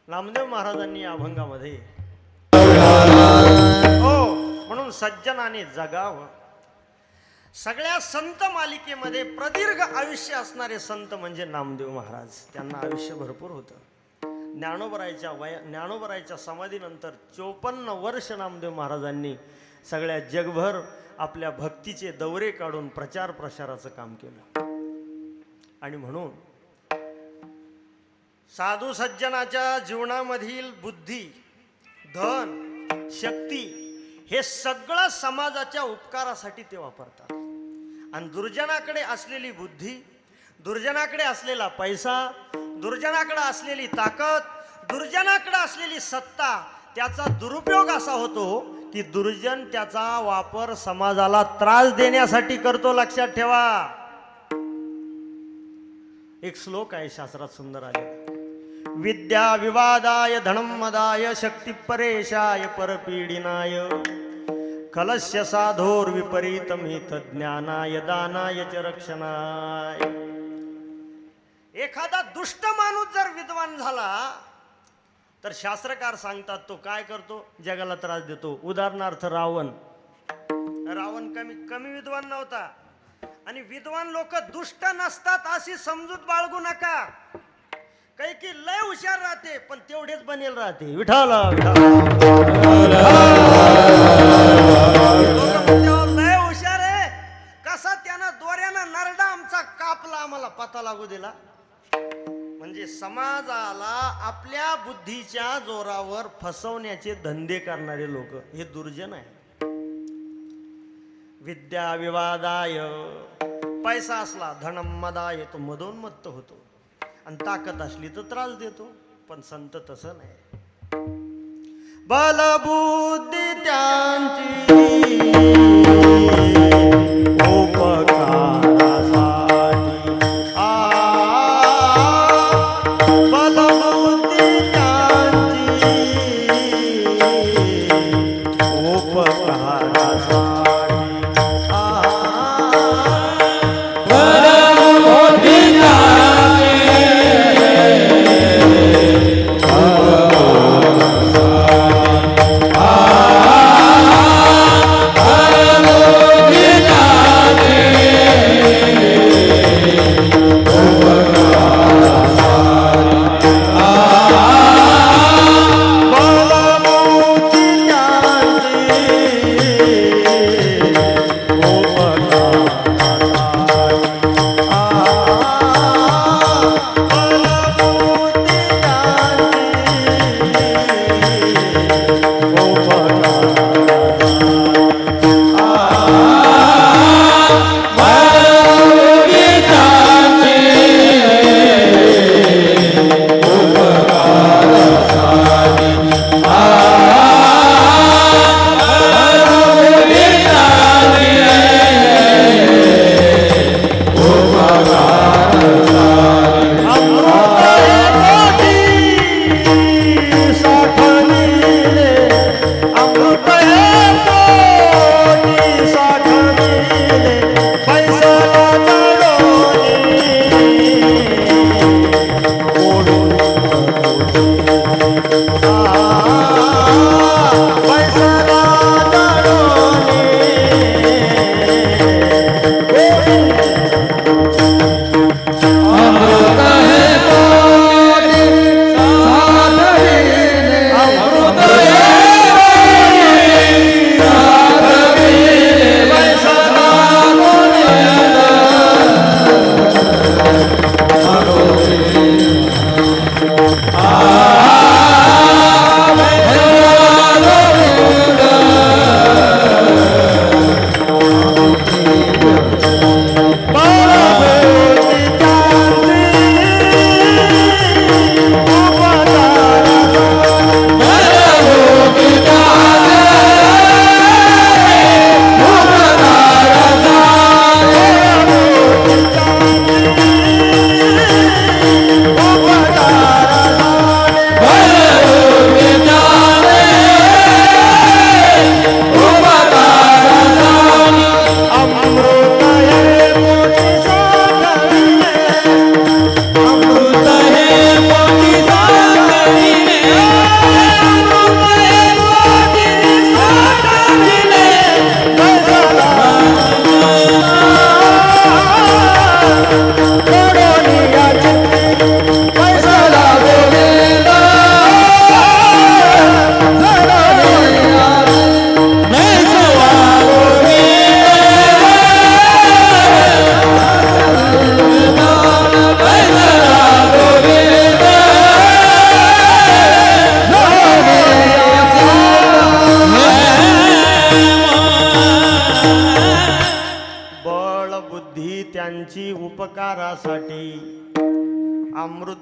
नामदेव महाराजांनी या अभंगामध्ये हो म्हणून सज्जनाने जगावं. सगळ्या संत मालिकेमध्ये प्रदीर्घ आयुष्य असणारे संत म्हणजे नामदेव महाराज. त्यांना आयुष्य भरपूर होतं. ज्ञानोबरायच्या समाधीनंतर 54 वर्ष नामदेव महाराजांनी सगळ्या जगभर आपल्या भक्तीचे दौरे काढून प्रचार प्रसाराचं काम केलं. आणि म्हणून साधू सज्जनाच्या जीवनामधील बुद्धी, धन, शक्ती हे सगळं समाजाच्या उपकारासाठी ते वापरतात. आणि दुर्जनाकडे असलेली बुद्धी, दुर्जनाकडे असलेला पैसा, दुर्जनाकडे असलेली ताकद, दुर्जनाकडे असलेली सत्ता, त्याचा दुरुपयोग असा होतो की दुर्जन त्याचा वापर समाजाला त्रास देण्यासाठी करतो. लक्षात ठेवा. एक श्लोक आहे शास्त्रात सुंदर आले. विद्या विवादाय धनम मदाय शक्ती परेशाय परपीडिनाय कलस्य साधोर विपरीतमित ज्ञानाय दानाय च रक्षणाय. एखादा दुष्ट माणूस जर विद्वान झाला तर शास्त्रकार सांगतात तो काय करतो? जगाला त्रास देतो. उदाहरणार्थ रावण कमी विद्वान नव्हता. आणि विद्वान लोक दुष्ट नसतात अशी समजूत बाळगू नका. काही की लय हुशार राहते पण तेवढेच बनेल राहते. विठाल लय हुशार आहे. कसा त्यानं दोऱ्यानं नरडा आमचा कापला, आम्हाला पता लागू दिला. म्हणजे समाजाला आपल्या बुद्धीच्या जोरावर फसवण्याचे धंदे करणारे लोक हे दुर्जन आहे. विद्या विवादाय, पैसा असला धनम मदाय तो मदोन्मत्त होतो. आणि ताकद असली तर त्रास देतो. पण संत तसं नाही. बलबुद्धी त्यांची उपकारासाठी बलबुद्धी त्यांची उपकारासाठी Yeah.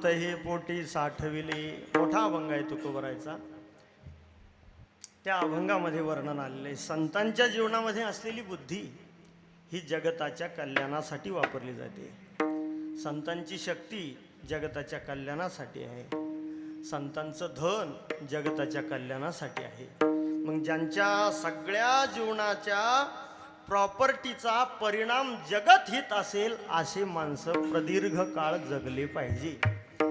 अमृत हे पोटी साठविले, मोठा अभंग आहे तुकोबरायचा. त्या अभंगामध्ये वर्णन आलेलं आहे, संतांच्या जीवनामध्ये असलेली बुद्धी ही जगताच्या कल्याणासाठी वापरली जाते. संतांची शक्ती जगताच्या कल्याणासाठी आहे, संतांचं धन जगताच्या कल्याणासाठी आहे. मग ज्यांच्या सगळ्या जीवनाच्या प्रॉपर्टीचा परिणाम जगत हित असेल असे माणसं प्रदीर्घ काळ जगले पाहिजे.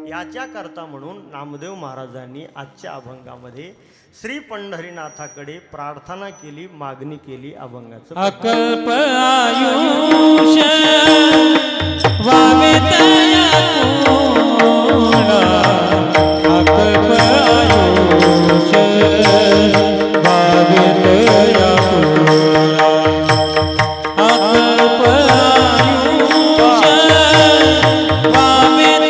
याच्याकरता म्हणून नामदेव महाराजांनी आजच्या अभंगामध्ये श्री पंढरीनाथाकडे प्रार्थना केली, मागणी केली. अभंगाचं अकल्प आयुष्य वावे तया तुला, अकल्प आयुष्य वावे तया तुला, अकल्प आयुष्य वावे तया तुला,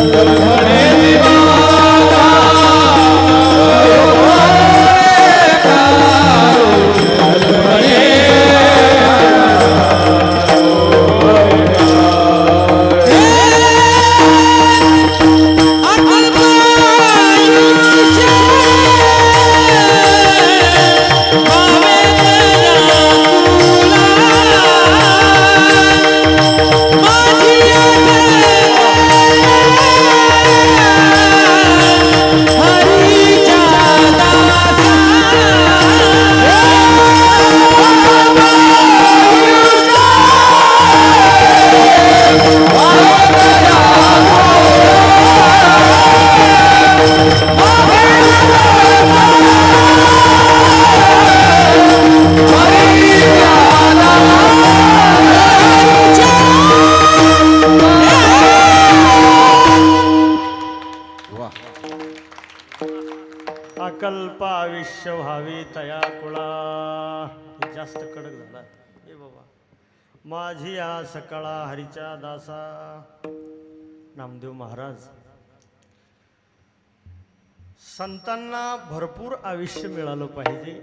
अकल्प अकल्प आयुष्य व्हावे तया कुळा. हे जास्त कडक झाला ए बाबा. माझी या सकळा हरीच्या दासा. नामदेव महाराज संतांना भरपूर आयुष्य मिळालं पाहिजे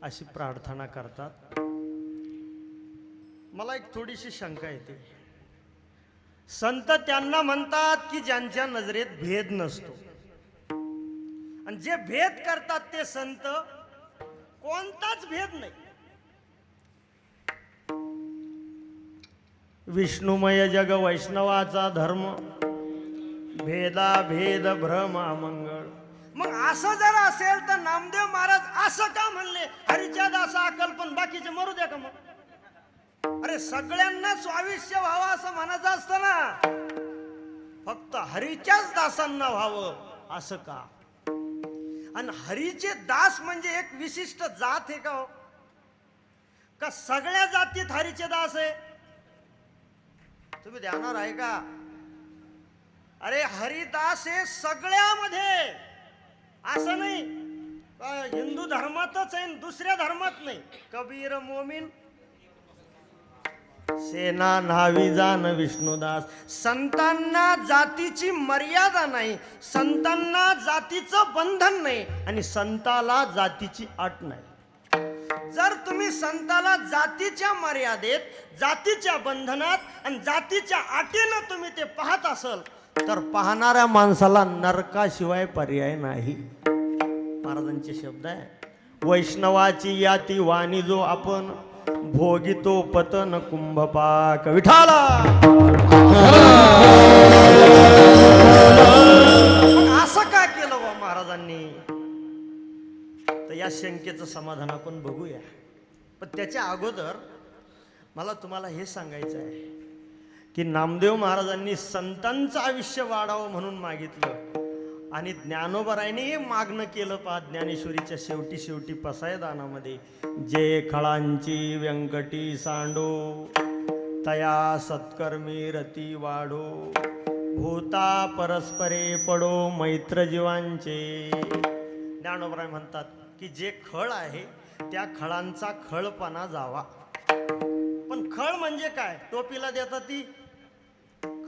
अशी प्रार्थना करतात. मला एक थोडीशी शंका येते. संत त्यांना म्हणतात की ज्यांच्या नजरेत भेद नसतो, आणि जे भेद करतात ते संत कोणताच भेद नाही. विष्णुमय जग वैष्णवाचा धर्म, भेदा भेद भ्रम अमंगळ. मग असं जर असेल तर नामदेव महाराज असं का म्हणले, हरीच्या दासा अकल पण बाकीचे मरू द्या का मग? अरे सगळ्यांना स्वाविष्य व्हावं असं म्हणायचं असतं ना, फक्त हरीच्याच दासांना व्हावं असं का? आणि हरीचे दास म्हणजे एक विशिष्ट जात आहे का हो? का सगळ्या जातीत हरीचे दास आहे? तुम्ही ध्यानावर आहे का? अरे हरिदास हे सगळ्यामध्ये, असं नाही हिंदू धर्मातच आहे दुसऱ्या धर्मात नाही. कबीर मोमीन सेना न्हावी जान विष्णुदास. संतांना जातीची मर्यादा नाही, संतांना जातीचं बंधन नाही, आणि संताला जातीची अट नाही. जर तुम्ही संताला जातीच्या मर्यादेत, जातीच्या बंधनात आणि जातीच्या अटीनं तुम्ही ते पाहत असाल तर पाहणाऱ्या माणसाला नरकाशिवाय पर्याय नाही. महाराजांचे शब्द आहे, वैष्णवाची याती वाणी जो आपण, भोगितो पतन कुंभपाक. विठाला असं का केलं बा महाराजांनी? तर या शंकेचं समाधान आपण बघूया. पण त्याच्या अगोदर मला तुम्हाला हे सांगायचं आहे की नामदेव महाराजांनी संतांचं आयुष्य वाढावं म्हणून मागितलं, आणि ज्ञानोबरायने हे मागणं केलं. पहा ज्ञानेश्वरीच्या शेवटी शेवटी पसायदानामध्ये, जे खळांची व्यंकटी सांडो, तया सत्कर्मी रती वाढो, भूता परस्परे पडो मैत्र जीवांचे. ज्ञानोबराय म्हणतात की जे खळ आहे त्या खळांचा खळपणा जावा. पण खळ म्हणजे काय? टोपीला देतात ती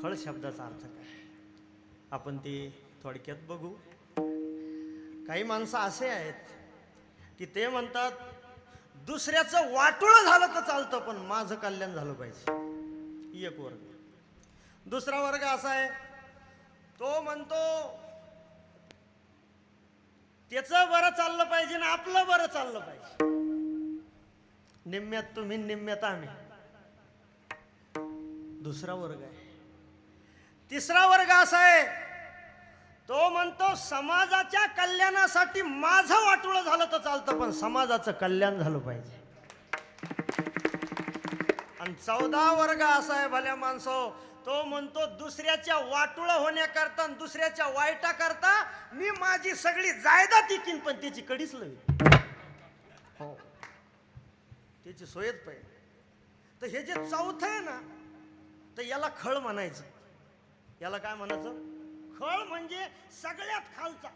खळ शब्दाचा अर्थ काय आपण ते थोडक्यात बघू. काही माणसं असे आहेत की ते म्हणतात दुसऱ्याचं वाटोळं झालं तर चालतं पण माझं कल्याण झालं पाहिजे. एक वर्ग. दुसरा वर्ग असा आहे, तो म्हणतो त्याचं बरं चाललं पाहिजे ना आपलं बरं चाललं पाहिजे. निम्म्यात तुम्ही निम्म्यात आम्ही. दुसरा वर्ग आहे. तिसरा वर्ग असा आहे, तो म्हणतो समाजाच्या कल्याणासाठी माझं वाटोळं झालं तर चालतं पण समाजाचं कल्याण झालं पाहिजे. आणि 14 वर्ग असा आहे भल्या माणसं, तो म्हणतो दुसऱ्याच्या वाटोळं होण्याकरता आणि दुसऱ्याच्या वाईटा करता मी माझी सगळी जायदाद इकीन पण त्याची कडीच लवी. हो, त्याची सोयच पाहिजे. तर हे जे चौथं आहे ना, तर याला खळ म्हणायचं. याला काय म्हणायचं? खळ म्हणजे सगळ्यात खालचा.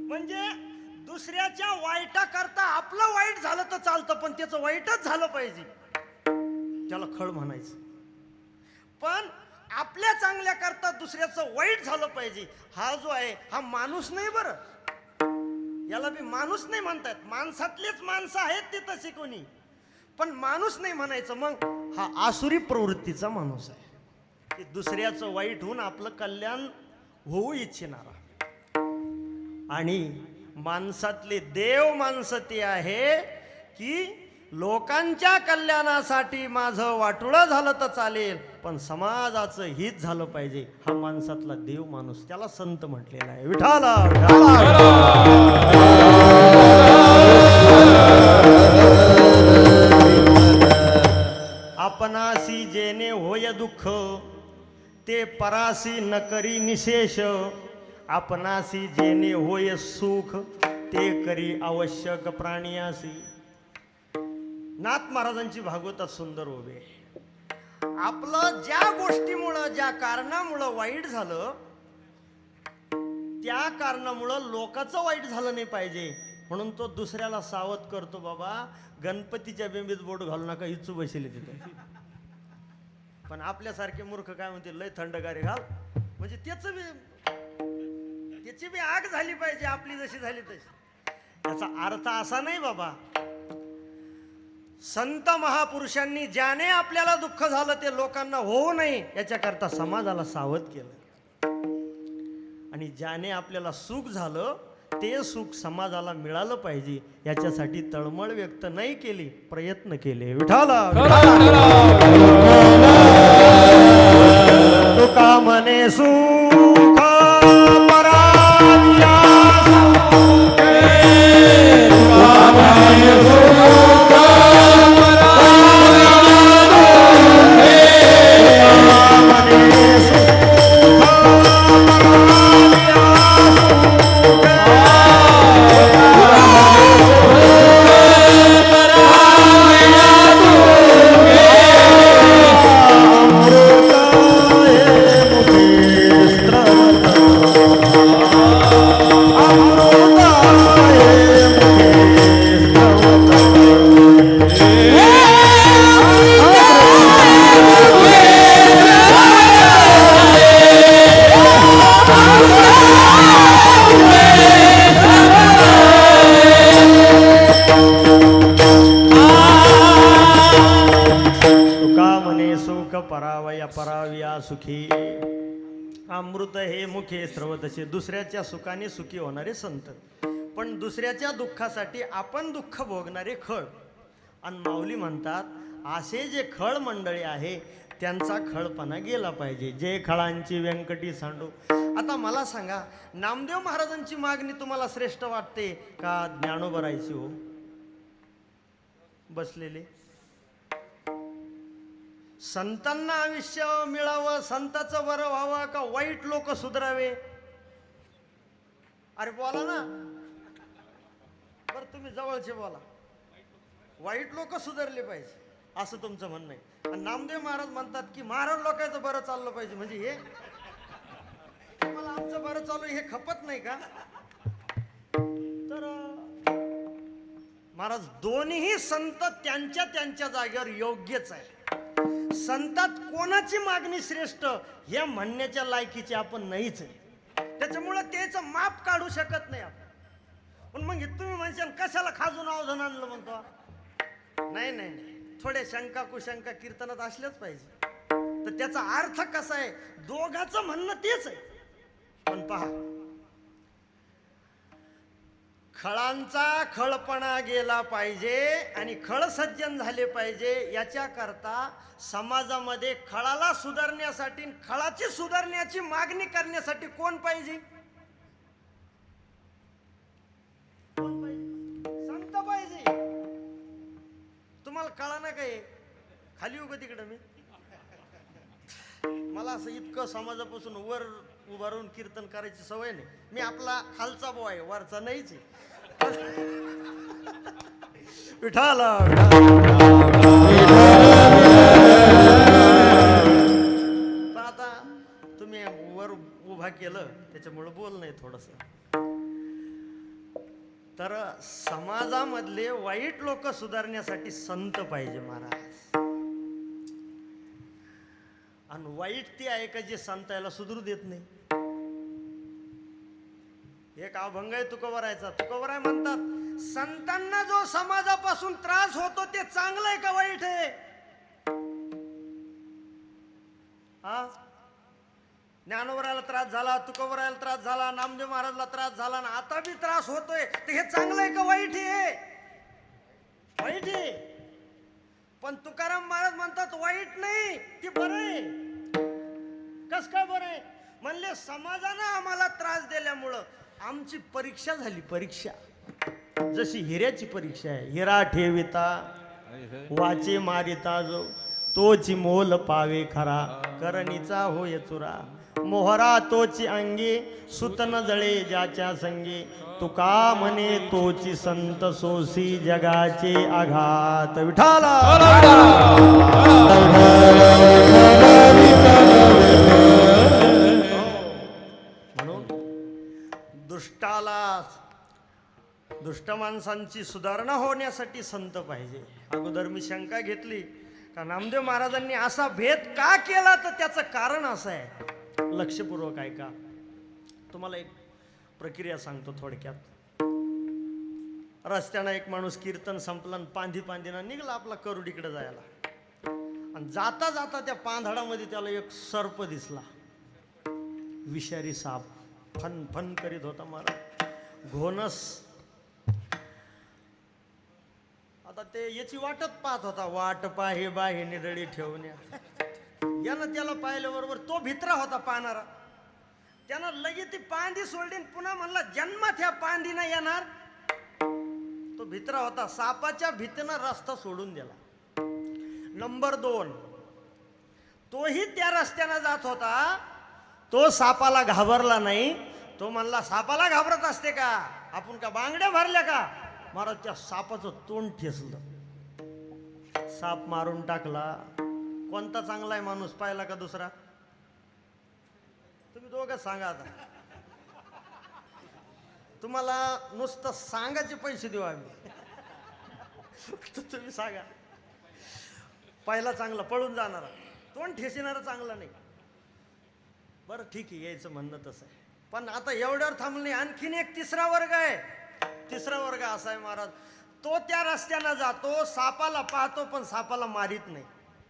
म्हणजे दुसऱ्याच्या वाईटा करता आपलं वाईट झालं तर चालतं पण त्याचं वाईटच झालं पाहिजे, त्याला खळ म्हणायचं. पण आपल्या चांगल्या करता दुसऱ्याचं वाईट झालं पाहिजे, हा जो आहे हा माणूस नाही. बरं, याला बी माणूस नाही म्हणतात. माणसातलेच माणसं आहेत ते तसे कोणी, पण माणूस नाही म्हणायचं. मग हा आसुरी प्रवृत्तीचा माणूस आहे की दुसऱ्याचं वाईट होऊन आपलं कल्याण होऊ इच्छिणारा. आणि माणसातले देव माणसं ते आहे की लोकांच्या कल्याणासाठी माझं वाटोळं झालं तर चालेल पण समाजाचं हित झालं पाहिजे. हा माणसातला देव माणूस, त्याला संत म्हटलेला आहे. विठाला आपणासी जेने होय दुःख, ते परासी न करी निशेष. आपणासी जेने होय सुख, ते करी आवश्यक प्राणियासी. नाथ महाराजांची भागवतात सुंदर उभे. आपलं ज्या गोष्टीमुळं, ज्या कारणामुळं वाईट झालं, त्या कारणामुळं लोकांचं वाईट झालं नाही पाहिजे म्हणून तो दुसऱ्याला सावध करतो. बाबा गणपतीच्या बिंबीत बोट घालू नका, इच्छू बसले तिथे. पण आपल्यासारखे मूर्ख काय म्हणते, लय थंडगारी घाल म्हणजे त्याची बी आग झाली पाहिजे आपली जशी झाली तशी. याचा अर्थ असा नाही बाबा. संत महापुरुषांनी ज्याने आपल्याला दुःख झालं ते लोकांना होऊ नये याच्याकरता समाजाला सावध केलं, आणि ज्याने आपल्याला सुख झालं ते सुख समाजाला मिळालं पाहिजे याच्यासाठी तळमळ व्यक्त नाही केली, प्रयत्न केले. विठाला तुका म्हणे सुख पराविया परावया सुखी अमृत हे मुखे स्रवतसे. दुसऱ्याच्या सुखाने सुखी होणारे संत, पण दुसऱ्याच्या दुःखासाठी आपण दुःख भोगणारे खळ. आणि माऊली म्हणतात असे जे खळ मंडळी आहे त्यांचा खळपणा गेला पाहिजे. जे खळांची व्यंकटी सांडू. आता मला सांगा, नामदेव महाराजांची मागणी तुम्हाला श्रेष्ठ वाटते का ज्ञानोबरायची? हो बसलेले संतांना आयुष्य मिळावं, संताचं बरं व्हावं का वाईट लोक सुधारावे? अरे बोला ना बरं, तुम्ही जवळचे बोला. वाईट लोक सुधारले पाहिजे असं तुमचं म्हणणं आहे. आणि नामदेव महाराज म्हणतात की महाराज लोकांचं बरं चाललं पाहिजे. म्हणजे हे मला आमचं बरं चालू हे खपत नाही का? तर महाराज दोन्ही संत त्यांच्या त्यांच्या जागेवर योग्यच आहे. संतात कोणाची मागणी श्रेष्ठ हे म्हणण्याच्या लायकीचे आपण नाहीच आहे. त्याच्यामुळे त्याचं माप काढू शकत नाही आपण. पण मग तुम्ही म्हणशाल कशाला खाजून अवधान आणलं म्हणतो? नाही नाही नाही, थोडे शंका कुशंका कीर्तनात असल्याच पाहिजे. तर त्याचा अर्थ कसा आहे? दोघांचं म्हणणं तेच आहे. पण पहा, खळांचा खळपणा गेला पाहिजे आणि खळ सज्जन झाले पाहिजे. याच्या करता समाजामध्ये खळाला सुधारण्यासाठी, खळाची सुधारण्याची मागणी करण्यासाठी कोण पाहिजे? कोण पाहिजे? संत पाहिजे. तुम्हाला कळा ना काय? खाली उभं तिकडं मी मला असं इतकं समाजापासून वर उभा राहून कीर्तन करायची सवय नाही. मी आपला खालचा बो आहे, वरचा नाहीच आहे. विठाला आता तुम्ही वर उभा केलं त्याच्यामुळं बोल नाही थोडस. तर समाजामधले वाईट लोक सुधारण्यासाठी संत पाहिजे महाराज. आणि वाईट ते आहे का जे संत याला सुधरू देत नाही. एक अभंग आहे तुकोबरायचा. तुकोबराय म्हणतात संतांना जो समाजापासून त्रास होतो ते चांगलं आहे का वाईट आहे? हा, ज्ञानोबरायला त्रास झाला, तुकोबरायला त्रास झाला, नामदेव महाराजला त्रास झाला, ना आता बी त्रास होतोय, तर हे चांगलं आहे का वाईट आहे? वाईट आहे. पण तुकाराम महाराज म्हणतात वाईट नाही, ते बरं आहे. कस काय बरं आहे? म्हणले समाजानं आम्हाला त्रास दिल्यामुळं आमची परीक्षा झाली. परीक्षा जशी हिऱ्याची परीक्षा आहे. हिरा ठेविता वाचे मारिता जो तोची मोल पावे खरा, करणीचा होय चुरा, मोहरा तोची अंगी सुतन जळे ज्याच्या संगी, तुका म्हणे तोची संत सोसी जगाचे आघात. विठाला म्हणून दुष्ट माणसांची सुधारणा होण्यासाठी संत पाहिजे. अगोदर मी शंका घेतली का नामदेव महाराजांनी असा भेद का केला, तर त्याचं कारण असं आहे. लक्षपूर्वक ऐका. तुम्हाला एक प्रक्रिया सांगतो थोडक्यात. रस्त्यानं एक माणूस कीर्तन संपलं आणि पांदीनं निघला आपला करुडीकडे जायला. आणि जाता जाता त्या पांधडामध्ये त्याला एक सर्प दिसला, विषारी साप. फन फन करीत होता महाराज, घोणस. आता ते याची वाटच पाहत होता, वाट पाहे बाहे निडळी ठेवण्या. यानं त्याला पाहिल्याबरोबर तो भित्रा होता पाहणारा, त्यानं लगेच ती पांदी सोडली, पुन्हा म्हणला जन्मात ह्या पांदी नाही येणार. तो भित्रा होता, सापाच्या भीतीनं रस्ता सोडून दिला. नंबर 2, तोही त्या रस्त्यानं जात होता, तो सापाला घाबरला नाही. तो म्हणला सापाला घाबरत असते का, आपण का बांगड्या भरल्या का. महाराज त्या सापाचं तोंड ठेसलं, साप मारून टाकला. कोणता चांगला आहे माणूस, पाहिला का दुसरा? तुम्ही दोघं सांगा. आता तुम्हाला नुसतं सांगायचे पैसे देऊ आम्ही, तुम्ही सांगा. पहिला चांगला पळून जाणारा, तोंड ठेसिणारा चांगला नाही. बरं ठीक आहे, यायचं म्हणणं तसं आहे. पण आता एवढ्यावर थांबलं नाही, आणखीन एक तिसरा वर्ग आहे. तिसरा वर्ग असा आहे महाराज, तो त्या रस्त्यानं जातो, सापाला पाहतो पण सापाला मारित नाही.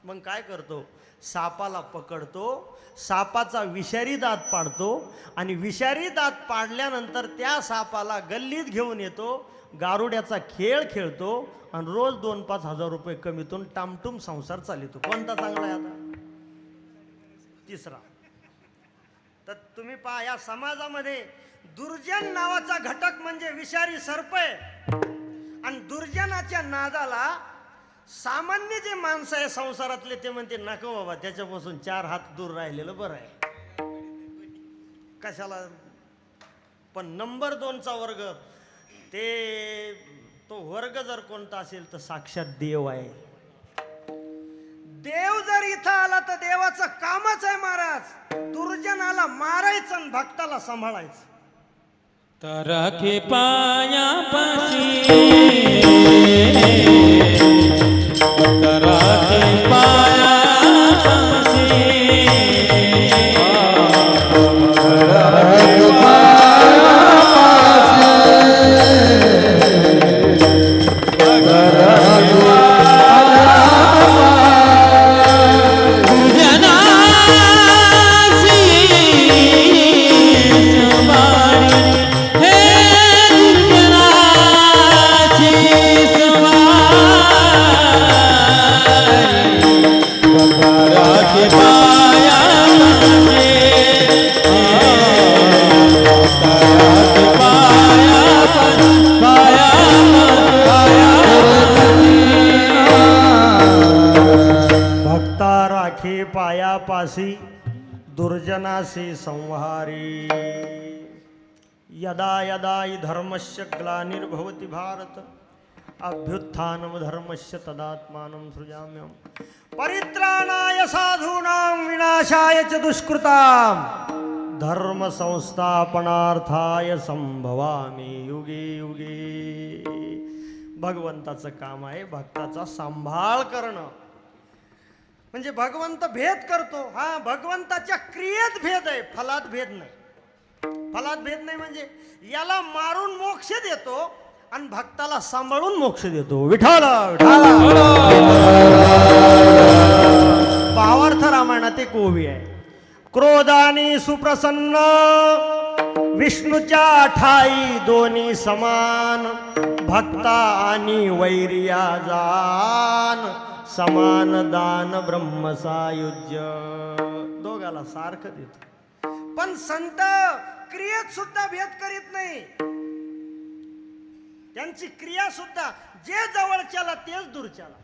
मग काय करतो, सापाला पकडतो, सापाचा विषारी दात पाडतो आणि विषारी दात पाडल्यानंतर त्या सापाला गल्लीत घेऊन येतो, गारुड्याचा खेळ खेळतो आणि रोज 2-5 हजार रुपये कमीतून टामटूम संसार चालतो. कोणता चांगला आहे आता? तिसरा. तर तुम्ही पहा, या समाजामध्ये दुर्जन नावाचा घटक म्हणजे विषारी सर्प आहे. आणि दुर्जनाच्या नादाला सामान्य जे माणसं आहे संसारातले ते म्हणते नको बाबा, त्याच्यापासून 4 हात दूर राहिलेलं बरं आहे, कशाला. पण नंबर 2चा वर्ग, तो वर्ग जर कोणता असेल तर साक्षात देव आहे. देव जर इथं आला तर देवाचं कामच आहे महाराज, दुर्जनाला मारायचं आणि भक्ताला सांभाळायचं. राखे पायापाशी, राखे पायापाशी, पायापासी दुर्जनासी संहारी. यदा यदा हि धर्मस्य ग्लानिर्भवति भारत अभ्युत्थानं धर्मस्य तदात्मानं सृजाम्यहम्. परित्राणाय साधूनां विनाशाय च दुष्कृतां धर्म संस्थापनार्थाय संभवामि युगे युगे. भगवंताचं काम आहे भक्ताचा सांभाळ करणं. म्हणजे भगवंत भेद करतो, हा भगवंताच्या क्रियेत भेद आहे, फलात भेद नाही. फलात भेद नाही म्हणजे याला मारून मोक्ष देतो आणि भक्ताला सांभाळून मोक्ष देतो. विठ्ठल भावार्थ रामायणात एक ओवी आहे. क्रोधानी सुप्रसन्न विष्णूच्या ठाई दोन्ही समान, भक्ता आणि वैरिया जान समान दान ब्रह्म सायुज्य. दोघाला सारखं देतो. पण संत क्रियेत सुद्धा भेद करीत नाही. त्यांची क्रिया सुद्धा जे जवळच्याला तेच दूरच्याला.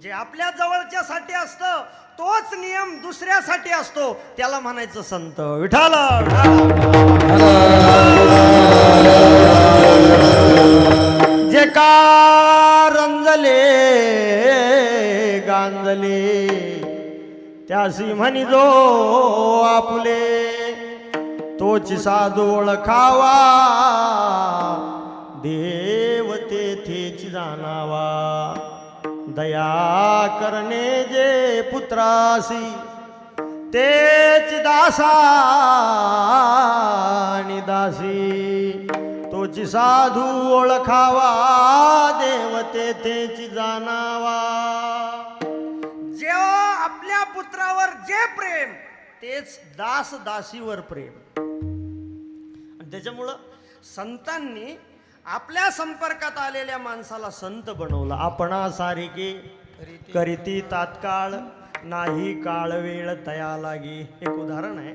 जे आपल्या जवळच्यासाठी असतं तोच नियम दुसऱ्यासाठी असतो, त्याला म्हणायचं संत. विठ्ठल जे का रंजले गांजले त्यासी म्हणी जो आपुले, तोच साधू ओळखावा देव तेथेच जाणावा. दया करणे जे पुत्रासी तेच दासा आणि दासी, तो तोची साधू ओळखावा, देवते तेची जाणावा. जेव्हा आपल्या पुत्रावर जे प्रेम तेच दास दासीवर प्रेम. आणि त्याच्यामुळं संतांनी आपल्या संपर्कात आलेल्या माणसाला संत बनवलं. आपणा सारिके करीती तात्काळ, नाही काळ वेळ तया लागे. एक उदाहरण आहे,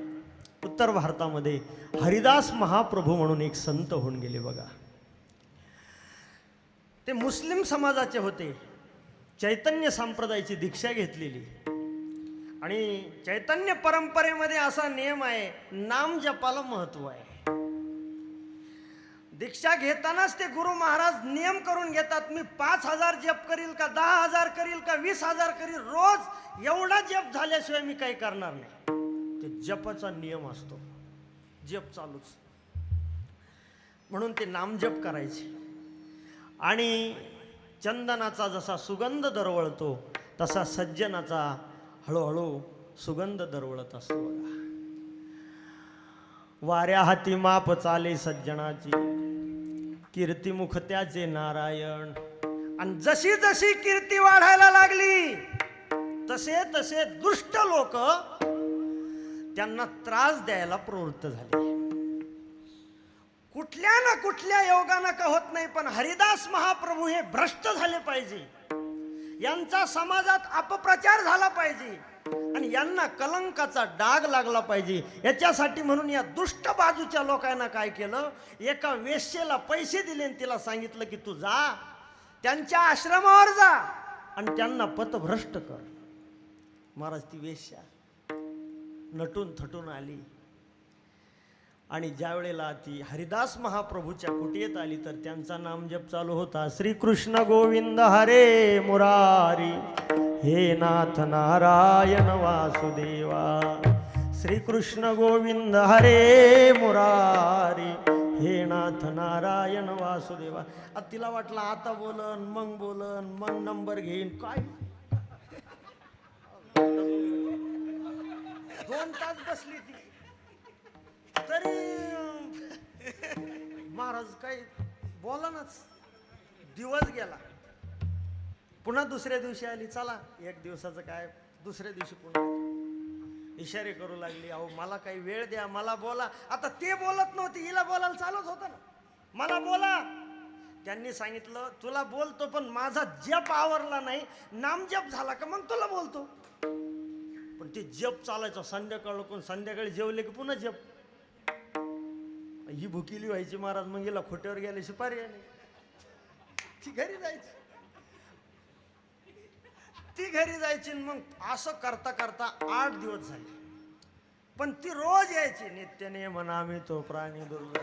उत्तर भारतामध्ये हरिदास महाप्रभू म्हणून एक संत होऊन गेले बघा. ते मुस्लिम समाजाचे होते, चैतन्य संप्रदायाची दीक्षा घेतलेली. आणि चैतन्य परंपरेमध्ये असा नियम आहे, नाम जपाला महत्व आहे. दीक्षा घेतानाच ते गुरु महाराज नियम करून घेतात, मी 5,000 जप करील का 10,000 करील का 20,000 करील, रोज एवढा जप झाल्याशिवाय मी काही करणार नाही. ते जपाचा नियम असतो, जप चालूच. म्हणून ते नामजप करायचे. आणि चंदनाचा जसा सुगंध दरवळतो तसा सज्जनाचा हळूहळू सुगंध दरवळत असतो बघा. वाऱ्या हाती माप चाले सज्जनाची, कीर्तिमुख त्याचे नारायण. आणि जशी जशी कीर्ती वाढायला लागली तसे तसे दुष्ट लोक त्यांना त्रास द्यायला प्रवृत्त झाले. कुठल्या ना कुठल्या योगानं का होत नाही, पण हरिदास महाप्रभू हे भ्रष्ट झाले पाहिजे, यांचा समाजात अपप्रचार झाला पाहिजे आणि यांना कलंकाचा डाग लागला पाहिजे. याच्यासाठी म्हणून या दुष्ट बाजूच्या लोकांना काय केलं, एका वेश्येला पैसे दिले आणि तिला सांगितलं की तू जा त्यांच्या आश्रमावर जा आणि त्यांना पथभ्रष्ट कर. महाराज ती वेश्या नटून थटून आली आणि ज्या वेळेला ती हरिदास महाप्रभूच्या कुटीत आली तर त्यांचा नामजप चालू होता, श्रीकृष्ण गोविंद हरे मुरारी, हे नाथ नारायण वासुदेवा. श्रीकृष्ण गोविंद हरे मुरारी, हे नाथ नारायण वासुदेवा. आता तिला वाटलं आता बोलन मग नंबर घेईन. काय 2 तास बसली ती तरी महाराज काही बोलानच. दिवस गेला, पुन्हा दुसऱ्या दिवशी आली, चला एक दिवसाचं काय, दुसऱ्या दिवशी पुन्हा इशारे करू लागली, अहो मला काही वेळ द्या, मला बोला. आता ते बोलत नव्हती, हिला बोलायला चालूच होतं ना, मला बोला. त्यांनी सांगितलं तुला बोलतो पण माझा जप आवरला नाही, नामजप झाला का मग तुला बोलतो. पण ते जप चालायचं संध्याकाळ, कोण संध्याकाळी जेवले की पुन्हा जप. ही भुकीली व्हायची महाराज, मग गेला खोट्यावर गेले शिपारी आली, ती घरी जायची, मग असं करता करता 8 दिवस झाले. पण ती रोज यायची, नित्यने म्हणा मी तो प्राणी दुर्लभ.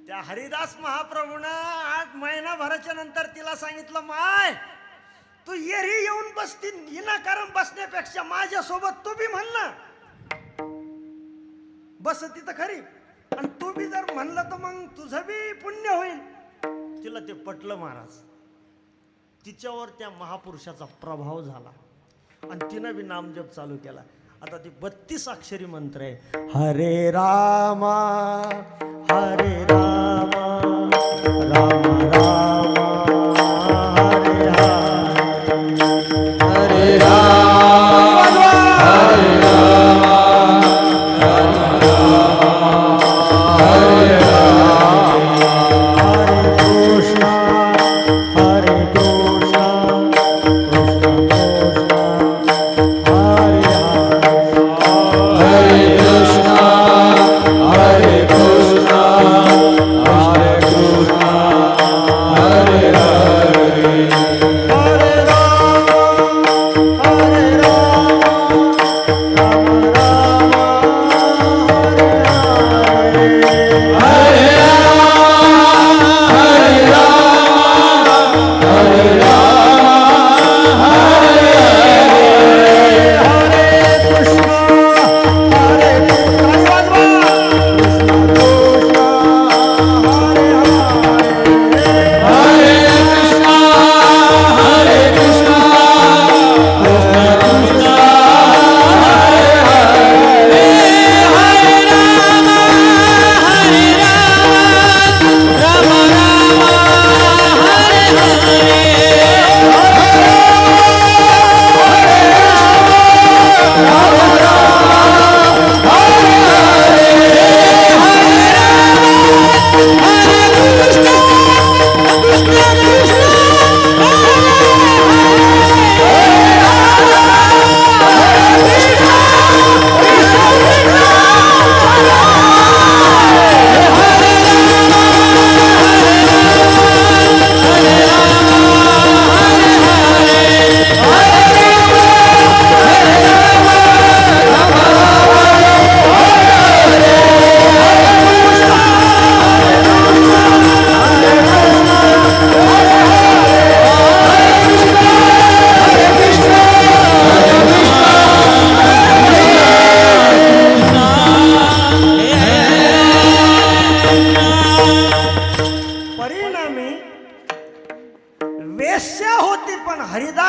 त्या हरिदास महाप्रभूनं 8 महिनाभराच्या नंतर तिला सांगितलं, माय तू येरी येऊन बसती, विनाकारण बसण्यापेक्षा माझ्या सोबत तू बी म्हण ना, बस तिथं खरी, आणि तू बी जर म्हणलं तर मग तुझं बी पुण्य होईल. तिला ते पटलं महाराज. तिच्यावर त्या महापुरुषाचा प्रभाव झाला आणि तिनं बी नामजप चालू केला. आता ती 32 अक्षरी मंत्र आहे, हरे रामा हरे रामा राम रामा हरे हरे रामा हरे रामा Hare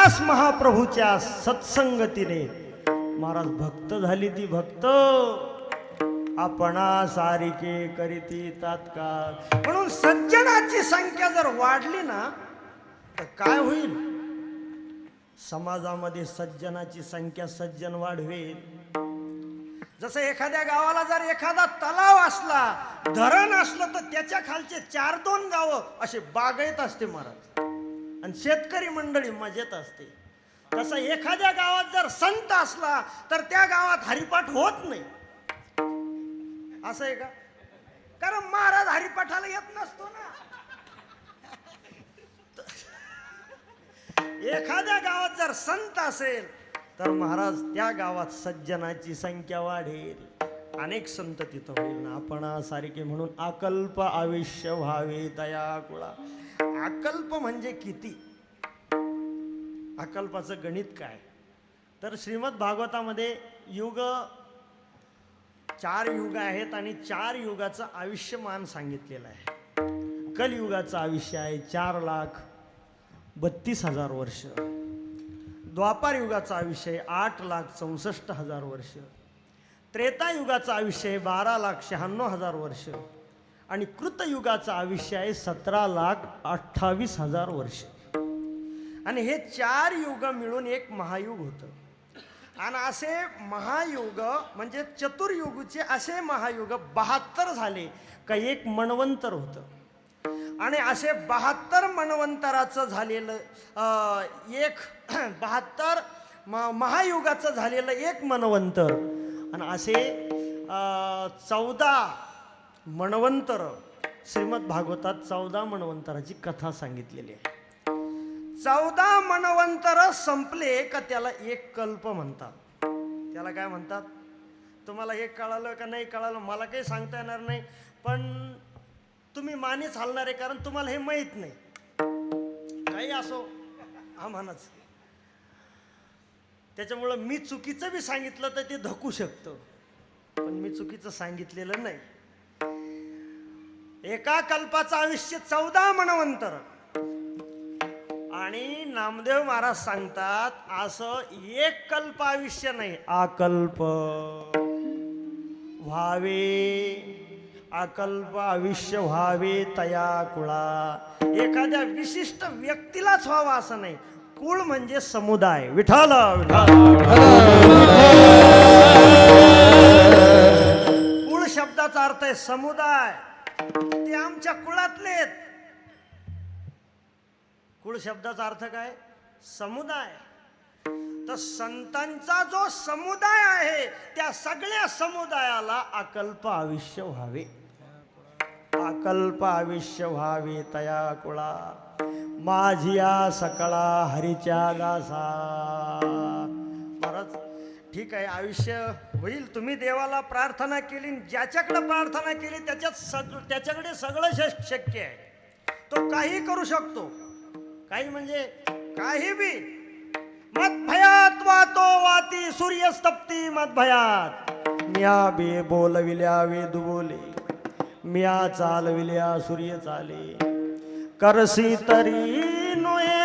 श्रीनिवास महाप्रभूच्या सत्संगतीने महाराज भक्त झाली ती भक्त आपणा सारिके करीती तात्काळ. म्हणून सज्जनाची संख्या जर वाढली ना तर काय होईल? समाजामध्ये सज्जनाची संख्या सज्जन वाढवेल. जसं एखाद्या गावाला जर एखादा तलाव असला, धरण असलं, तर त्याच्या खालचे 4-2 गावं असे बागायत असते महाराज, आणि शेतकरी मंडळी मजेत असते. तसं एखाद्या गावात जर संत असला तर त्या गावात हरिपाठ होत नाही. असं आहे का? कारण महाराज हरिपाठाला येत नसतो ना. एखाद्या गावात जर संत असेल तर महाराज त्या गावात सज्जनाची संख्या वाढेल, अनेक संत तिथं होईल ना. आपण सारखे म्हणून अकल्प आयुष्य व्हावे दयाकुळा. अकल्प म्हणजे किती? अकल्पाचं गणित काय? तर श्रीमद भागवतामध्ये युग 4 युग आहेत आणि 4 युगाचं आयुष्यमान सांगितलेलं आहे. कलयुगाचं आयुष्य आहे 4,32,000 वर्ष. द्वापार युगाचं आयुष्य आहे 8,64,000 वर्ष. त्रेतायुगाचं आयुष्य आहे 12,96,000 वर्ष. आणि कृतयुगाचं आयुष्य आहे 17,28,000 वर्ष. आणि हे 4 युग मिळून एक महायुग होतं. आणि असे महायुग म्हणजे चतुर्युगचे असे महायुग 72 झाले का एक मन्वंतर होतं. आणि असे 72 मन्वंतराचं झालेलं 72 महायुगाचं झालेलं एक मन्वंतर. आणि असे 14 मन्वंतर श्रीमद भागवतात 14 मन्वंतराची कथा सांगितलेली आहे. 14 मन्वंतर संपले का त्याला एक कल्प म्हणतात. त्याला काय म्हणतात? तुम्हाला हे कळालं का नाही कळालं मला काही सांगता येणार नाही, पण तुम्ही मानेच हलणार आहे, कारण तुम्हाला हे माहीत नाही. काही असो आम्हालाच. त्याच्यामुळं मी चुकीचं बी सांगितलं तर ते धकू शकतं, पण मी चुकीचं सांगितलेलं नाही. एका कल्पाचं आयुष्य 14 मन्वंतर. आणि नामदेव महाराज सांगतात असं एक कल्प आयुष्य नाही, अकल्प व्हावे, अकल्प आयुष्य व्हावे तया कुळा. एखाद्या विशिष्ट व्यक्तीलाच व्हावा असं नाही. कुळ म्हणजे समुदाय. विठ्ठल कुळ शब्दाचा अर्थ आहे समुदाय. ते आमच्या कुळातले. कुळ शब्दाचा अर्थ काय? समुदाय. तर संतांचा जो समुदाय आहे त्या सगळ्या समुदायाला अकल्प आयुष्य व्हावे. अकल्प आयुष्य व्हावे तया कुळा. माझिया सकळा हरीच्या दासा. महाराज ठीक आहे आयुष्य होईल. तुम्ही देवाला प्रार्थना केली, ज्याच्याकडे प्रार्थना केली त्याच्याकडे सगळं शक्य आहे. तो काही करू शकतो. काही म्हणजे काही बी. मत भयात वातो वाती सूर्यस्तप्ती मत भयात. म्या बे बोलविल्या वेद बोले, म्या चालविल्या सूर्य चाले. करसी तरी नोए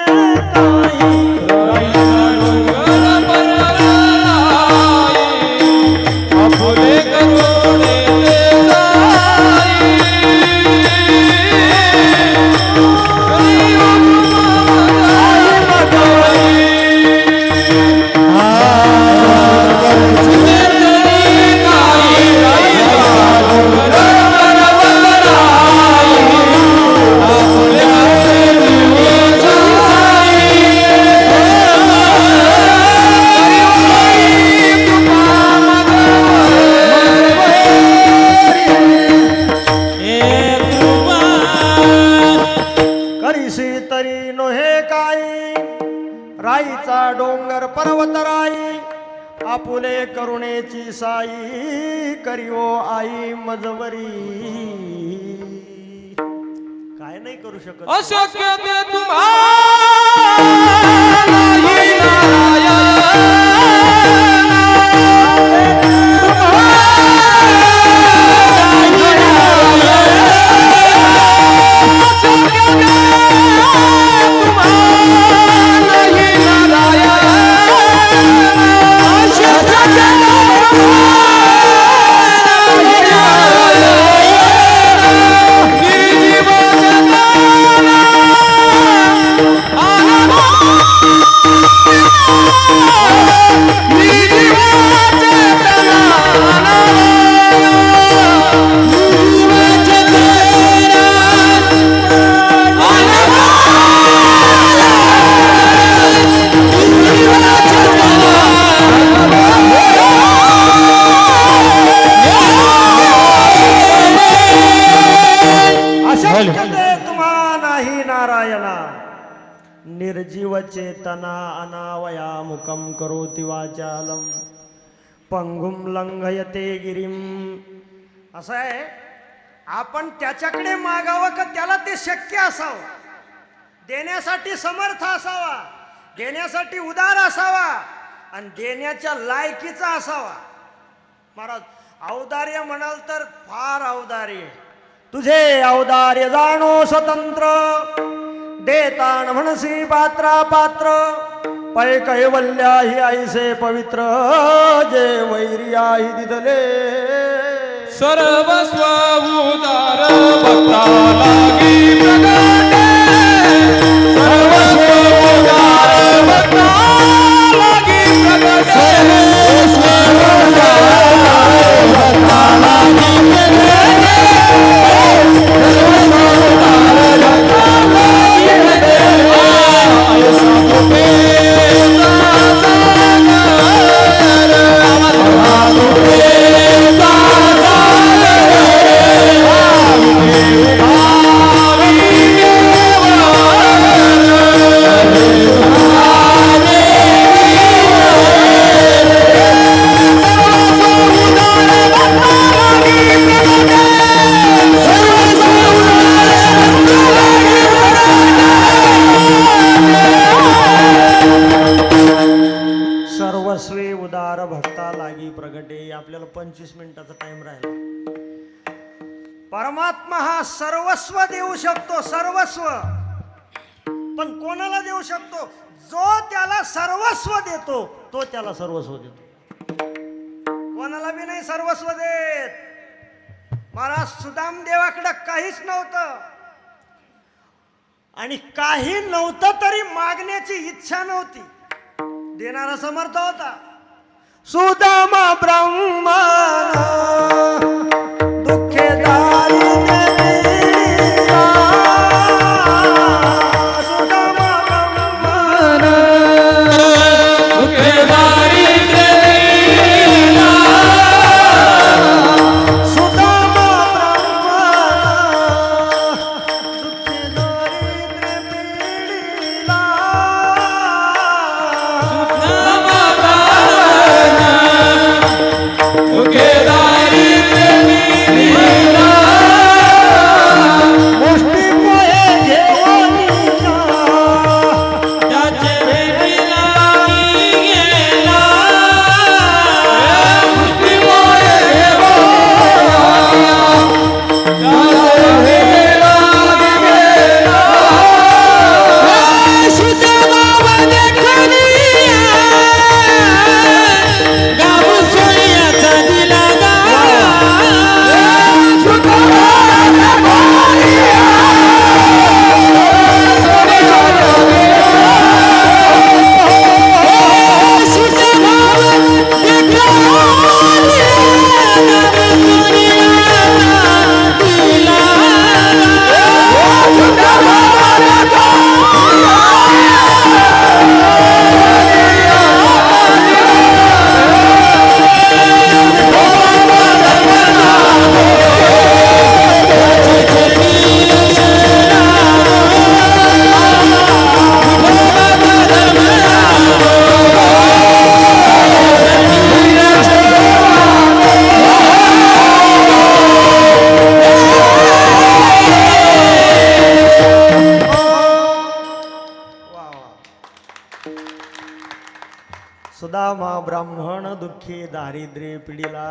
राईचा डोंगर पर्वतराई. आपुले करुणेची साई करिओ आई मजवरी. काय नाही करू शकत. अशक्य ते तुम्हाला शक्यते तुम्हा नाही नारायणा निर्जीव चेतना अनावया मुखम करोति वाचालम पंगुम लंघयते गिरिम. असं आहे, आपण त्याच्याकडे मागावं का त्याला ते शक्य असावं, देण्यासाठी समर्थ असावा, देण्यासाठी उदार असावा आणि देण्याच्या लायकीचा असावा. महाराज औदार्य म्हणाल तर फार औदार्य. तुझे औदार्य जाणो स्वतंत्र देतान म्हणसी पात्रा पात्र पै कैवल्या ही ऐसे पवित्र जे वैर्याही दिदले. सर्वस्व उदार भक्ता लागी प्रगटे सर्वस्व उदार भक्ता लागी प्रगटे सर्वस्व उदार भक्ता लागी प्रगटे सर्वस्व उदार भक्ता लागी सर्वस्वी उदार भक्ता लागी प्रगटे. आपल्याला 25 मिनिटाचा टाइम राहिला. परमात्मा हा सर्वस्व देऊ शकतो, सर्वस्व. पण कोणाला देऊ शकतो? जो त्याला सर्वस्व देतो तो त्याला सर्वस्व देतो. कोणाला बी नाही सर्वस्व देत. महाराज सुदाम देवाकडे काहीच नव्हतं आणि काही नव्हतं तरी मागण्याची इच्छा नव्हती, देणारा समर्थ होता. सुदामा ब्रह्मण दुःखे दारिद्र्य दिला. सुदामा ब्रह्मण दुःखे दारिद्र्य दिला. सुदामा ब्रह्मण दुःखे दारिद्र्य दिला. दुःखे दारिद्र्य दिला. मुष्टी पोहे घेऊनिया त्याचे भेटीला गेला. मुष्टीमुळे त्याचे भेटीला गेला. सुदामा देखनिया गाव सोन्याचा दिला गा. सुदामा देखनिया सुदामा ब्राह्मण दुःखी दारिद्र्य पिढीला.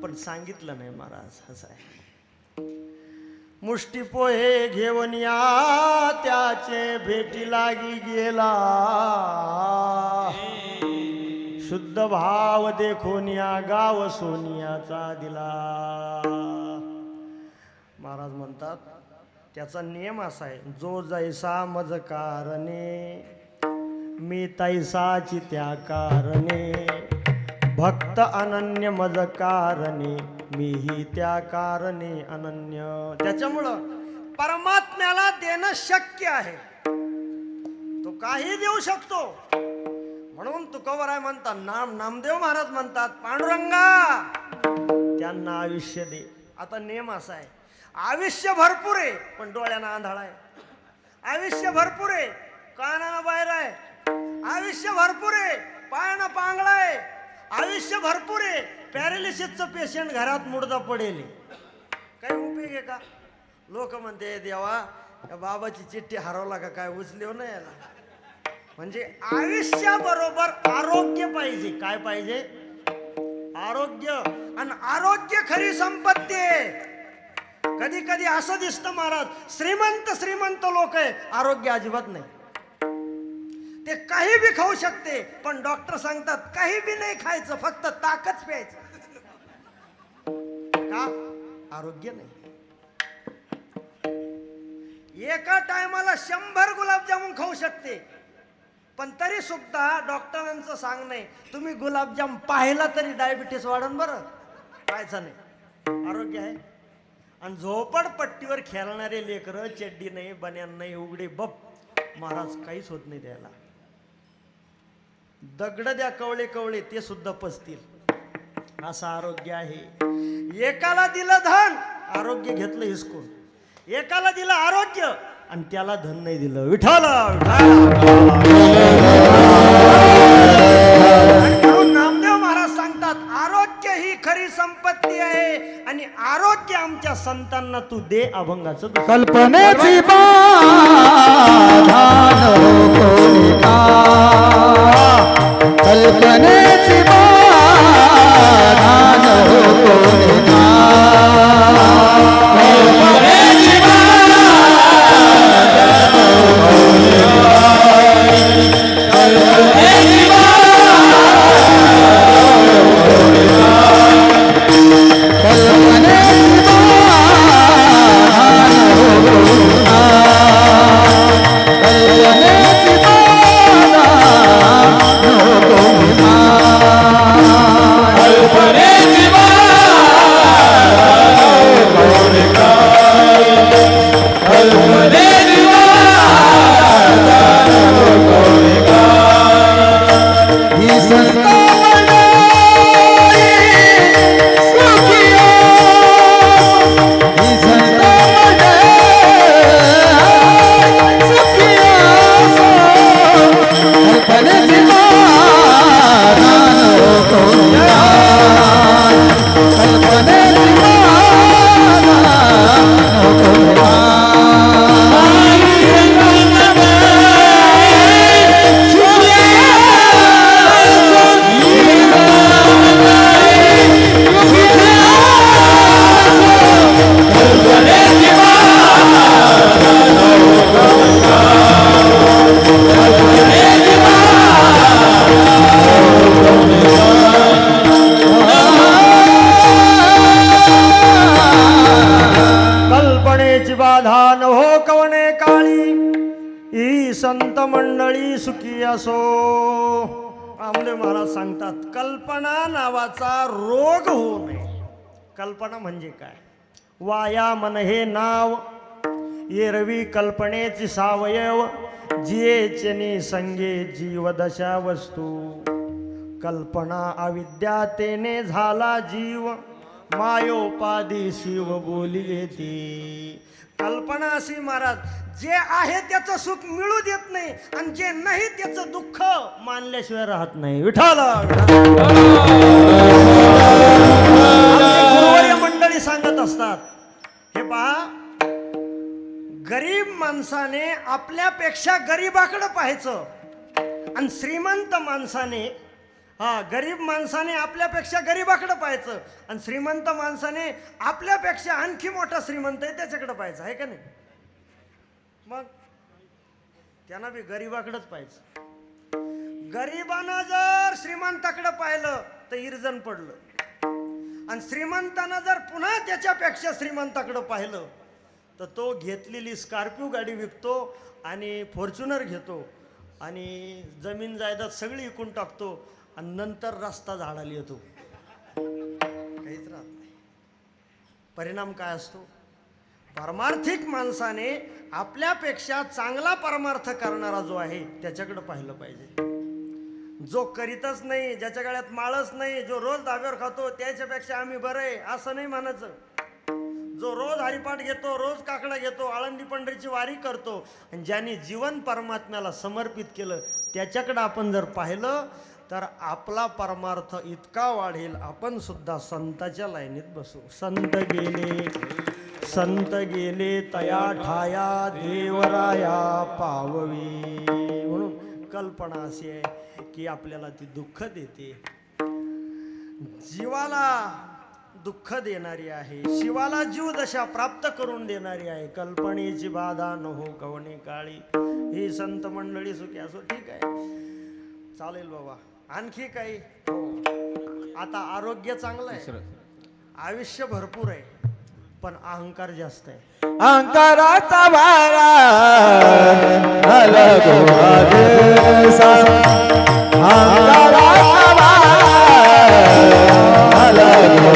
पण सांगितलं नाही महाराज. असं आहे, मुष्टी पोहे घेऊन या त्याचे भेटी लागी गेला. शुद्ध भाव देखून या गाव सोनियाचा दिला. महाराज म्हणतात त्याचा नियम असा आहे, जो जैसा मज कारणे मी तैसाची त्या कारणे भक्त अनन्य मज कारणे मीही त्या कारणे अनन्य. त्याच्यामुळं परमात्म्याला देणं शक्य आहे, तो काही देऊ शकतो. म्हणून तुकोबराय म्हणतात, नामदेव महाराज म्हणतात, पांडुरंगा त्यांना आयुष्य दे, आता नेम असा आहे, आयुष्य भरपूर आहे पण डोळ्याना आंधळा आहे, आयुष्य भरपूर आहे कानानं बाहेर आहे, आयुष्य भरपूर आहे पायानं पांगळा आहे, आयुष्य भरपूर आहे पॅरालिसिसचं पेशंट घरात मुडदा पडेल. काही उपयोग आहे का? लोक म्हणते देवा या बाबाची चिठ्ठी हरवला का काय, उचली ना याला. म्हणजे आयुष्याबरोबर आरोग्य पाहिजे. काय पाहिजे? आरोग्य. आणि आरोग्य खरी संपत्ती आहे. कधी कधी असं दिसतं महाराज, श्रीमंत लोक आहे, आरोग्य अजिबात नाही. ते काही बी खाऊ शकते पण डॉक्टर सांगतात काही बी नाही खायचं, फक्त ताकच प्यायचं. का? आरोग्य नाही. एका टायमाला 100 गुलाबजामुन खाऊ शकते पण तरी सुद्धा डॉक्टरांचं सांगणं आहे तुम्ही गुलाबजाम पाहिला तरी डायबिटीस वाढन, बरं खायचं नाही. आरोग्य आहे. आणि झोपडपट्टीवर खेळणारे लेकरं, चड्डी नाही बन्यान नाही उघडे बप, महाराज काहीच होत नाही त्याला. दगड द्या कवळे कवळे ते सुद्धा पसतील, असं आरोग्य आहे. एकाला दिलं धन, आरोग्य घेतलं हिसकून. एकाला दिलं आरोग्य आणि त्याला धन नाही दिलं. विठ्ठल नामदेव महाराज सांगतात आरोग्य ही खरी संपत्ती आहे आणि आरोग्य आमच्या संतांना तू दे. अभंगाचं कल्पनेची बाधा नको निका, कल्पनेची बाधा नको निका, कल्पनेची बाधा नको निका, कल्पनेची संत मंडळी सुखी असो. आमले महाराज सांगतात कल्पना नावाचा रोग होऊ नये. कल्पना म्हणजे काय? वाया मन हे नाव, एरवी कल्पनेची सावयव, जियेचनी संगे जीवदशा वस्तू. कल्पना अविद्या तेने झाला जीव, मायोपादी शिव बोली येते. कल्पना अशी महाराज जे आहे त्याचं सुख मिळू देत नाही आणि जे नाही त्याचं दुःख मानल्याशिवाय राहत नाही. विठ्ठल मंडळी सांगत असतात, हे पहा गरीब माणसाने आपल्यापेक्षा गरीबाकडे पाहायचं आणि श्रीमंत माणसाने गरीब माणसाने आपल्यापेक्षा गरीबाकडे पाहायचं आणि श्रीमंत माणसाने आपल्यापेक्षा आणखी मोठा श्रीमंत आहे त्याच्याकडे पाहायचं. आहे का नाही? मग त्यांना बी गरीबाकडेच पाहायचं. गरीबानं जर श्रीमंताकडे पाहिलं तर इरजन पडलं आणि श्रीमंतानं जर पुन्हा त्याच्यापेक्षा श्रीमंताकडे पाहिलं तर तो घेतलेली स्कॉर्पिओ गाडी विकतो आणि फॉर्च्युनर घेतो आणि जमीन जायदाद सगळी विकून टाकतो आणि नंतर रस्ता झाडाला येतो. काहीच राहत नाही. परिणाम काय असतो? परमार्थिक माणसाने आपल्यापेक्षा चांगला परमार्थ करणारा जो आहे त्याच्याकडे पाहिलं पाहिजे. जो करीतच नाही, ज्याच्या गळ्यात माळच नाही, जो रोज धाब्यावर खातो त्याच्यापेक्षा आम्ही बरं आहे असं नाही म्हणायचं. जो रोज हरिपाठ घेतो, रोज काकडा घेतो, आळंदी पंढरीची वारी करतो आणि ज्यांनी जीवन परमात्म्याला समर्पित केलं त्याच्याकडे आपण जर पाहिलं तर आपला परमार्थ इतका वाढेल, आपण सुद्धा संताच्या लाईनीत बसू. संत गेले तया ठाया देवराया पाववी. म्हणून कल्पना अशी आहे की आपल्याला ती दुःख देते, जीवाला दुःख देणारी आहे, शिवाला जीव दशा प्राप्त करून देणारी आहे. कल्पनेची बाधा न हो कवणे काळी. ही संत मंडळी सुखी असो. ठीक आहे, चालेल बाबा. आणखी काही? हो. आता आरोग्य चांगलं आहे, आयुष्य भरपूर आहे, पण अहंकार जास्त आहे. अहंकाराचा वारा अलगो आदेसा. अहंकाराचा वारा अलगो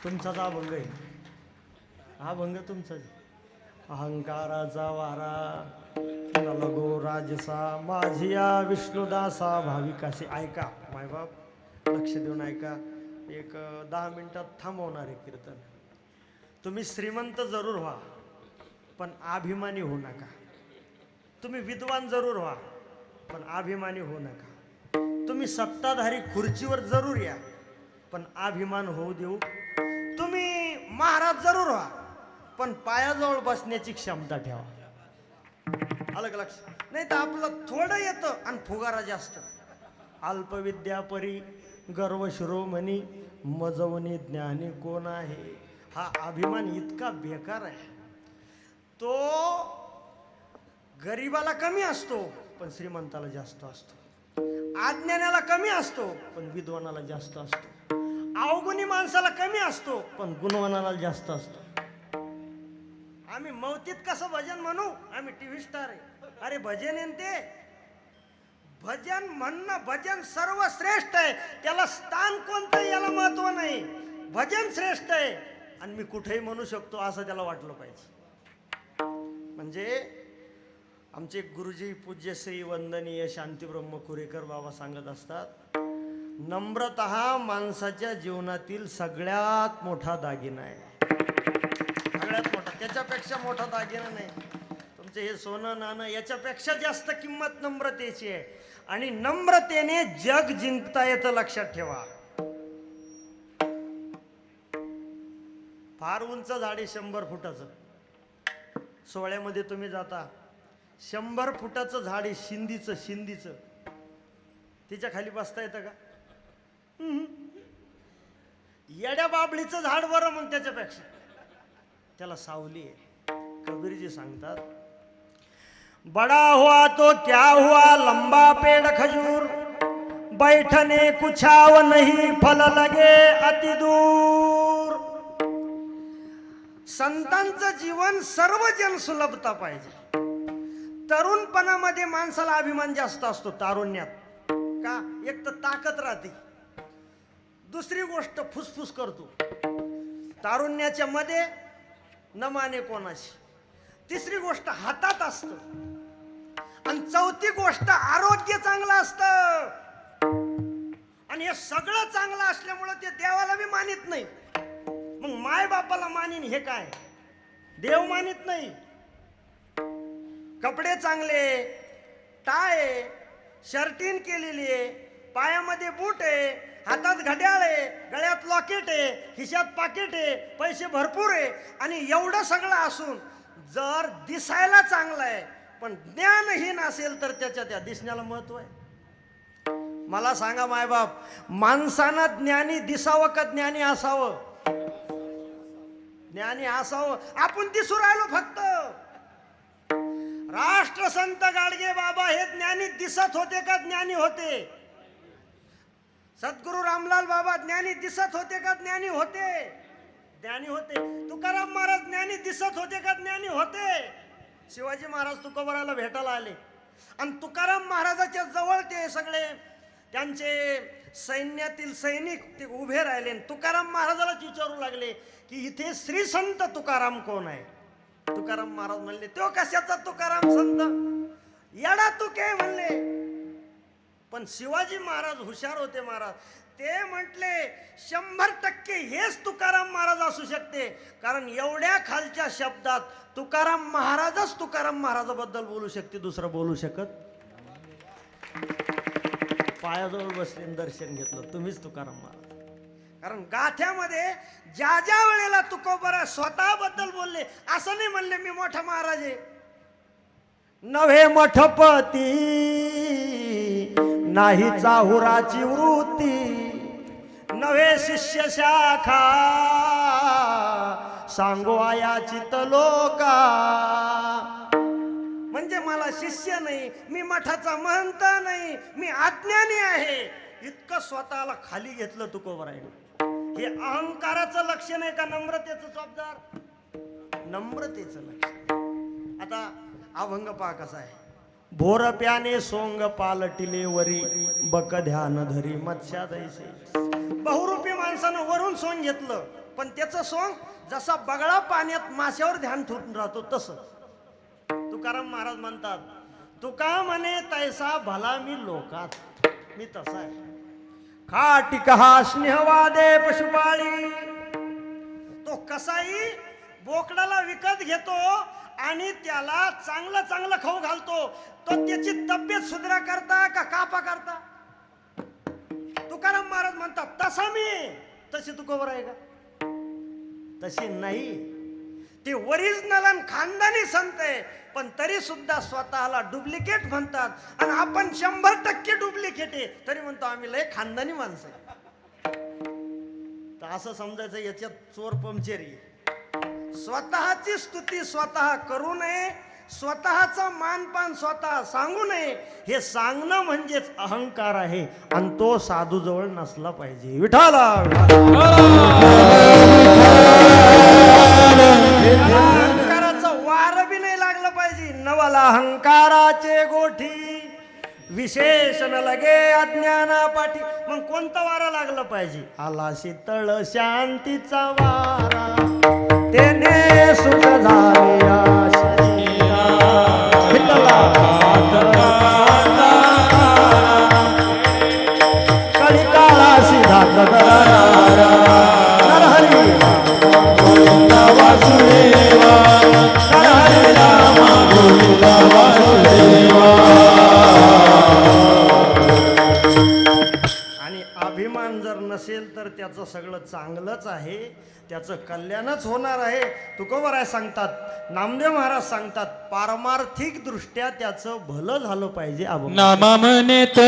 तुमचाच अभंग आहे हा. भंग तुमचाच. अहंकाराचा वारा नलगो राजसा माझिया विष्णुदासा भाविकाशी. ऐका मायबाप, लक्ष देऊन ऐका. एक 10 मिनिटात थांबवणार आहे कीर्तन. तुम्ही श्रीमंत जरूर व्हा पण अभिमानी होऊ नका. तुम्ही विद्वान जरूर व्हा पण अभिमानी होऊ नका. तुम्ही सत्ताधारी खुर्चीवर जरूर या पण अभिमान होऊ देऊ. तुम्ही महाराज जरूर व्हा पण पायाजवळ बसण्याची क्षमता ठेवा. अलग लक्ष. नाही तर आपलं थोडं येतं आणि फुगारा जास्त. अल्पविद्या परी गर्व शिरोमणी मजवणी ज्ञानी कोण आहे. हा अभिमान इतका बेकार आहे. तो गरीबाला कमी असतो पण श्रीमंताला जास्त असतो. अज्ञानाला कमी असतो पण विद्वानाला जास्त असतो. अवगुणी माणसाला कमी असतो पण गुणवानाला जास्त असतो. आम्ही मौतीत कसं भजन म्हणू, आम्ही टीव्ही स्टार आहे. अरे भजन आहे ते भजन म्हणणं. भजन सर्वश्रेष्ठ आहे, त्याला स्थान कोणतं याला महत्व नाही. भजन श्रेष्ठ आहे आणि मी कुठेही म्हणू शकतो असं त्याला वाटलं पाहिजे. म्हणजे आमचे गुरुजी पूज्य श्री वंदनीय शांतीब्रह्म कुरेकर बाबा सांगत असतात, नम्रता हा माणसाच्या जीवनातील सगळ्यात मोठा दागिना आहे. सगळ्यात मोठा, त्याच्यापेक्षा मोठा दागिना नाही. तुमचे हे सोनं नाणं याच्यापेक्षा जास्त किंमत नम्रतेची आहे. आणि नम्रतेने जग जिंकता येतं, लक्षात ठेवा. फार उंच झाड आहे 100 फुटाचं. सोहळ्यामध्ये तुम्ही जाता, 100 फुटाचं झाड आहे शिंदीचं. तिच्या खाली बसता येतं का? येड्या बाबळीचं झाड बरं मग त्याच्यापेक्षा. त्याला सावली आहे. कबीरजी सांगतात, बड़ा हुआ तो क्या हुआ लंबा पेड़ खजूर, बैठने कुछाव नहीं फल लगे अति दूर. संतांचं जीवन सर्वजन सुलभता पाहिजे. तरुणपणामध्ये माणसाला अभिमान जास्त असतो. तारुण्यात का? एक तर ताकद राहते, दुसरी गोष्ट फुसफुस करतो. तारुण्याच्या मध्ये न माने कोणाची. तिसरी गोष्ट हातात असतं आणि चौथी गोष्ट आरोग्य चांगलं असतं. आणि हे सगळं चांगलं असल्यामुळं ते देवाला बी मानित नाही. मग माय बापाला मानीन हे काय? देव मानित नाही. कपडे चांगले, टाय, शर्टीन केलेली आहे, पायामध्ये बूट आहे, हातात घड्याळ आहे, गळ्यात लॉकेट आहे, खिशात पाकिट आहे, पैसे भरपूर आहे आणि एवढं सगळं असून जर दिसायला चांगलं आहे पण ज्ञानहीन असेल तर त्याच्या त्या दिसण्याला महत्व आहे. मला सांगा मायबाप, माणसानं ज्ञानी दिसावं का ज्ञानी असावं? ज्ञानी असावं. आपण दिसू राहिलो फक्त. राष्ट्रसंत गाडगे बाबा हे ज्ञानी दिसत होते का ज्ञानी होते? सद्गुरु रामलाल बाबा ज्ञानी दिसत होते का ज्ञानी होते? ज्ञानी होते. तुकाराम महाराज ज्ञानी दिसत होते का ज्ञानी होते? शिवाजी महाराज तुकोबाराला भेटायला आले आणि तुकाराम महाराजाच्या जवळ ते सगळे त्यांचे सैन्यातील सैनिक ते उभे राहिले. तुकाराम महाराजालाच विचारू लागले की इथे श्री संत तुकाराम कोण आहे? तुकाराम महाराज म्हणले, तो कशाचा तुकाराम संत? येडा तू काय म्हणले. पण शिवाजी महाराज हुशार होते. महाराज ते म्हटले 100% हेच तुकाराम महाराज असू शकते, कारण एवढ्या खालच्या शब्दात तुकाराम महाराजच तुकाराम महाराजाबद्दल बोलू शकते, दुसरं बोलू शकत. पायाजवळ बसले दर्शन घेतलं, तुम्हीच तुकाराम महाराज. कारण गाथ्यामध्ये ज्या ज्या वेळेला तुकोबरा स्वतःबद्दल बोलले, असं नाही म्हणले मी मोठा महाराज आहे. नव्हे मठपती नाही चाहुराची वृत्ती, नव्हे शिष्य शाखा सांगो आयाची तलोका. म्हणजे मला शिष्य नाही, मी मठाचा महंत नाही, मी अज्ञानी आहे, इतकं स्वतःला खाली घेतलं तुकोबराने. हे अहंकाराचं लक्षण आहे का नम्रतेचं चोपदार? नम्रतेचं लक्षण. आता अभंग पहा कसा आहे. भोर प्याने सोंग पालटिले वरी, बक ध्यान धरी मत्स्या दैसे. बहुरूपी माणसानं वरून सोंग घेतलं, पण त्याचं सोंग जसा बगळा पाण्यात माशावर ध्यान ठेवून राहतो तसं. तुकाराम महाराज म्हणतात, तुका म्हणे तैसा भला मी लोकात, मी तसा आहे. खाटी कहा स्नेहवादे पशुपाळी. तो कसाही बोकडाला विकत घेतो आणि त्याला चांगलं चांगलं खाऊ घालतो. तो त्याची तब्येत सुधारा करता का कापा करता? तुकाराम महाराज म्हणतात तसा मी. तशी तुकोबर आहे का? तशी नाही. ते ओरिजिनल आणि खानदानी संत आहे, पण तरी सुद्धा स्वतःला डुप्लिकेट म्हणतात. आणि आपण 100% डुप्लिकेट आहे तरी म्हणतो आम्ही लय खानदानी माणसं आहे. तर असं समजायचं याच्यात चोर पंचेरी. स्वतःची स्तुती स्वतः करू नये, स्वतःचा मानपान स्वतः सांगू नये. हे सांगणं म्हणजेच अहंकार आहे आणि तो साधू जवळ नसला पाहिजे. विठाला अहंकाराचं वार बी नाही लागलं पाहिजे. नवला अहंकाराचे गोठी विशेषण लगे अज्ञाना पाठी. मग कोणता वारा लागला पाहिजे? आला शीतळ शांतीचा वारा, तेने सुख झाले आशेला. कळी काळा सिधा नरहरी वासुदेवा, नरहरी राम गोविंदा वासुदेवा. आणि अभिमान जर नसेल तर त्याचं सगळं चांगलंच आहे, त्याचं कल्याणच होणार आहे. तुकोबराय सांगतात, नामदेव महाराज सांगतात, पारमार्थिक दृष्ट्या त्याचं भलं झालं पाहिजे. नामा म्हणत